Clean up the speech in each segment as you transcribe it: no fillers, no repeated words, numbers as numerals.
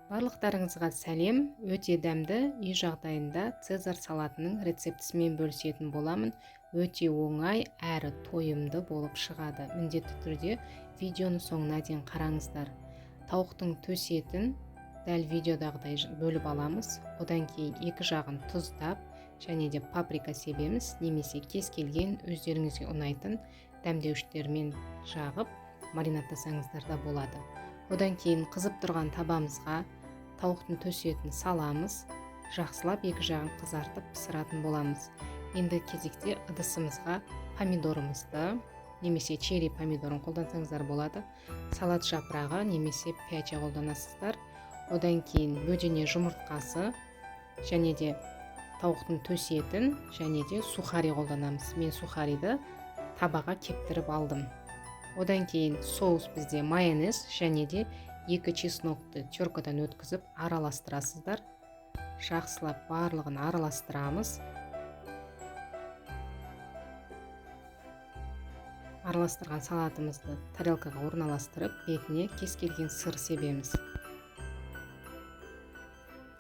Барлықтарыңызға сәлем. Өте дәмді үй жағдайында цезарь салатының рецептісімен бөлісетін боламын. Өте оңай әрі тойымды болып шығады. Міндетті түрде видеоны соңына дейін қараңыздар. Тауықтың төс етін дәл видеодағыдай бөліп аламыз. Одан кейін екі жағын тұздап және де паприка себеміз, немесе кез келген өздеріңізге ұнайтын дәмдеуіштермен жағып маринадтасаңыздар да болады. Одан кейін қызып тұрған табамызға тауықтың төс етін саламыз, жақсылап екі жағын қызартып пісіретін боламыз. Енді кезекте ыдысымызға помидорымызды, немесе черри помидорын қолдансаңыздар болады, салат жапырағы немесе пяча қолданасыздар. Одан кейін бөдене жұмыртқасы және де тауықтың төс етін және де сухари қолданамыз. Мен сухариді табаға кептіріп алдым. Одан кейін соус бізде майонез және де 2 чеснокты теркадан өткізіп араластырасыздар. Жақсылап барлығын араластырамыз. Араластырған салатымызды тарелкаға орналастырып, бетіне кез келген сыр себеміз.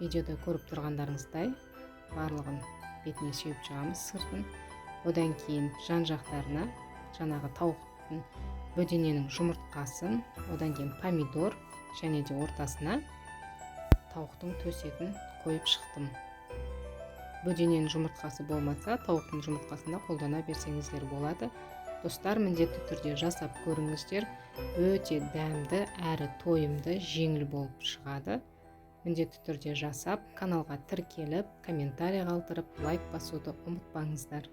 Видеода көріп тұрғандарыңыздай барлығын бетіне сеуіп жағамыз сырдың. Одан кейін жан жақтарына жаңағы тауықтың бөдененің жұмыртқасын, одан кейін помидор және де ортасына тауықтың төс етін қойып шықтым. Бөдененің жұмыртқасы болмаса, тауықтың жұмыртқасында қолдана берсеңіздер болады. Достар, міндетті түрде жасап көріңіздер. Өте дәмді әрі тойымды, жеңіл болып шығады. Міндетті түрде жасап, каналға тіркеліп, комментарий қалдырып, лайк басуды ұмытпаңыздар.